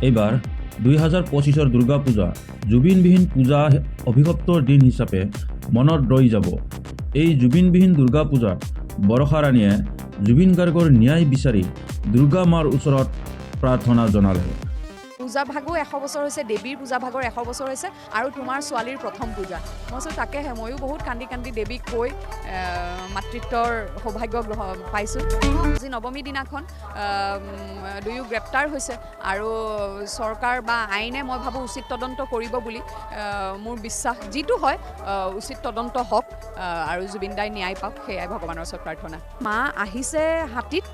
এইবাৰ 2025 দুৰ্গা পূজা জুবিনবিহীন পূজা অভিশপ্তৰ দিন হিচাপে মনত ৰৈ যাব। এই জুবিনবিহীন দুৰ্গা পূজাত বৰষা ৰাণীয়ে জুবিন গাৰ্গৰ ন্যায় বিচাৰি দুৰ্গা মাৰ ওচৰত প্ৰাৰ্থনা জনালে। পূজা ভাগো 100 বছৰ হৈছে, দেৱীৰ পূজা ভাগৰ 100 বছৰ হৈছে আৰু তোমাৰ ছোৱালীৰ প্ৰথম পূজা। মই তাকেহে ময়ো বহুত কান্দি কান্দি দেৱীক কৈ মাতৃত্বৰ সৌভাগ্য পাইছোঁ। আজি নৱমী দিনাখন দুয়ো গ্ৰেপ্তাৰ হৈছে আৰু চৰকাৰ বা আইনে মই ভাবোঁ উচিত তদন্ত কৰিব বুলি মোৰ বিশ্বাস। যিটো হয় উচিত তদন্ত হওক আৰু জুবিন দাই ন্যায় পাওক, সেয়াই ভগৱানৰ ওচৰত প্ৰাৰ্থনা। মা আহিছে হাতীত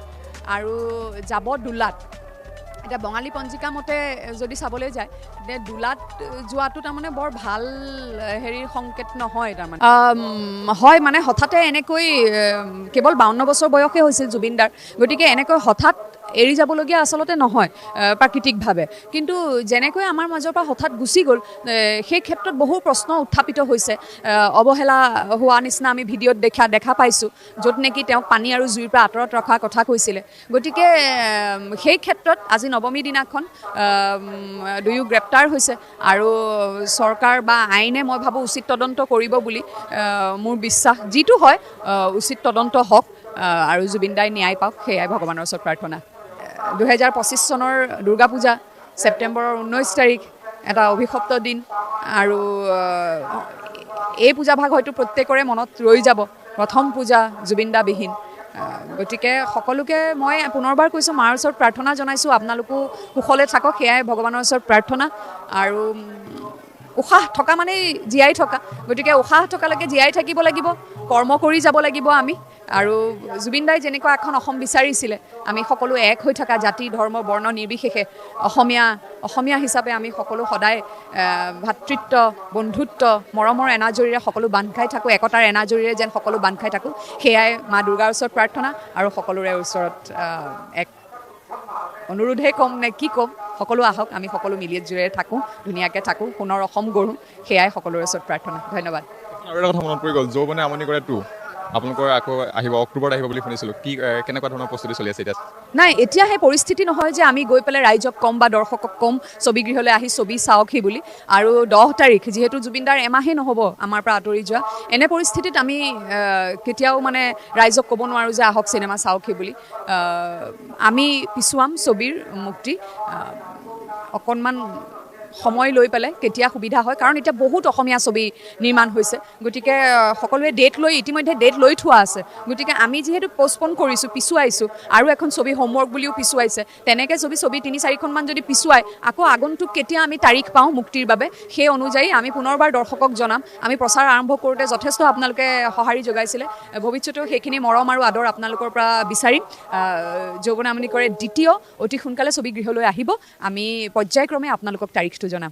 আৰু যাব ডোলাত। এতিয়া বঙালী পঞ্জিকা মতে যদি চাবলৈ যায় ডোলাত যোৱাটো তাৰমানে বৰ ভাল হেৰিৰ সংকেত নহয়। তাৰমানে হয় মানে হঠাতে এনেকৈ কেৱল 52 বছৰ বয়সে হৈছিল জুবিন দাৰ, গতিকে এনেকৈ হঠাৎ এৰি যাবলগীয়া আচলতে নহয় প্ৰাকৃতিকভাৱে, কিন্তু যেনেকৈ আমাৰ মাজৰ পৰা হঠাৎ গুচি গ'ল সেই ক্ষেত্ৰত বহু প্ৰশ্ন উত্থাপিত হৈছে। অৱহেলা হোৱা নিচিনা আমি ভিডিঅ'ত দেখা পাইছোঁ, য'ত নেকি তেওঁক পানী আৰু জুইৰ পৰা আঁতৰত ৰখাৰ কথা কৈছিলে। গতিকে সেই ক্ষেত্ৰত আজি নৱমী দিনাখন দুয়ো গ্ৰেপ্তাৰ হৈছে আৰু চৰকাৰ বা আইনে মই ভাবোঁ উচিত তদন্ত কৰিব বুলি মোৰ বিশ্বাস। যিটো হয় উচিত তদন্ত হওক আৰু জুবিন দাই ন্যায় পাওক, সেয়াই ভগৱানৰ ওচৰত প্ৰাৰ্থনা। 2025 চনৰ দুৰ্গা পূজা ছেপ্টেম্বৰৰ 19 তাৰিখ, এটা অভিশপ্ত দিন আৰু এই পূজাভাগ হয়তো প্ৰত্যেকৰে মনত ৰৈ যাব। প্ৰথম পূজা জুবিন দা বিহীন। গতিকে সকলোকে মই পুনৰবাৰ কৈছোঁ, মাৰ ওচৰত প্ৰাৰ্থনা জনাইছোঁ, আপোনালোকো কুশলে থাকক, সেয়াই ভগৱানৰ ওচৰত প্ৰাৰ্থনা। আৰু উশাহ থকা মানেই জীয়াই থকা, গতিকে উশাহ থকালৈকে জীয়াই থাকিব লাগিব, কৰ্ম কৰি যাব লাগিব আমি। আৰু জুবিন দাই যেনেকুৱা এখন অসম বিচাৰিছিলে, আমি সকলো এক হৈ থকা, জাতি ধৰ্ম বৰ্ণ নিৰ্বিশেষে অসমীয়া হিচাপে আমি সকলো সদায় ভাতৃত্ব বন্ধুত্ব মৰমৰ এনাজৰীৰে সকলো বান্ধ খাই থাকোঁ, একতাৰ এনাজৰীৰে যেন সকলো বান্ধ খাই থাকোঁ, সেয়াই মা দুৰ্গাৰ ওচৰত প্ৰাৰ্থনা। আৰু সকলোৰে ওচৰত এক অনুৰোধহে ক'ম নে কি ক'ম, সকলো আহক, আমি সকলো মিলি জুৰে থাকোঁ, ধুনীয়াকৈ থাকোঁ, সোণৰ অসম গঢ়োঁ, সেয়াই সকলোৰে ওচৰত প্ৰাৰ্থনা। ধন্যবাদ। আৰু এটা কথা মনত পৰি গ'ল, যৌৱনে আমনি কৰে তো আপোনালোকৰ আকৌ আহিব, অক্টোবৰত আহিব বুলি শুনিছিলোঁ। কি কেনেকুৱা ধৰণৰ প্ৰস্তুতি চলি আছে এতিয়া? নাই, এতিয়া সেই পৰিস্থিতি নহয় যে আমি গৈ পেলাই ৰাইজক ক'ম বা দৰ্শকক ক'ম ছবিগৃহলৈ আহি ছবি চাওকহি বুলি। আৰু 10 তাৰিখ যিহেতু জুবিন দাৰ এমাহেই নহ'ব আমাৰ পৰা আঁতৰি যোৱা, এনে পৰিস্থিতিত আমি কেতিয়াও মানে ৰাইজক ক'ব নোৱাৰোঁ যে আহক চিনেমা চাওকহি বুলি। আমি পিছুৱাম ছবিৰ মুক্তি অকণমান সময় লৈ পেলাই, কেতিয়া সুবিধা হয়, কাৰণ এতিয়া বহুত অসমীয়া ছবি নিৰ্মাণ হৈছে। গতিকে সকলোৱে ইতিমধ্যে ডেট লৈ থোৱা আছে। গতিকে আমি যিহেতু পষ্টপন কৰিছোঁ, পিছুৱাইছোঁ, আৰু এখন ছবি হোমৱৰ্ক বুলিও পিছুৱাইছে, তেনেকৈ ছবি 3-4খনমান যদি পিছুৱাই আকৌ আগন্তুক কেতিয়া আমি তাৰিখ পাওঁ মুক্তিৰ বাবে, সেই অনুযায়ী আমি পুনৰবাৰ দৰ্শকক জনাম। আমি প্ৰচাৰ আৰম্ভ কৰোঁতে যথেষ্ট আপোনালোকে সঁহাৰি যোগাইছিলে, ভৱিষ্যতেও সেইখিনি মৰম আৰু আদৰ আপোনালোকৰ পৰা বিচাৰিম। যৌৱনে আমনি কৰে দ্বিতীয় অতি সোনকালে ছবিগৃহলৈ আহিব, আমি পৰ্যায়ক্ৰমে আপোনালোকক তাৰিখটো জনাম।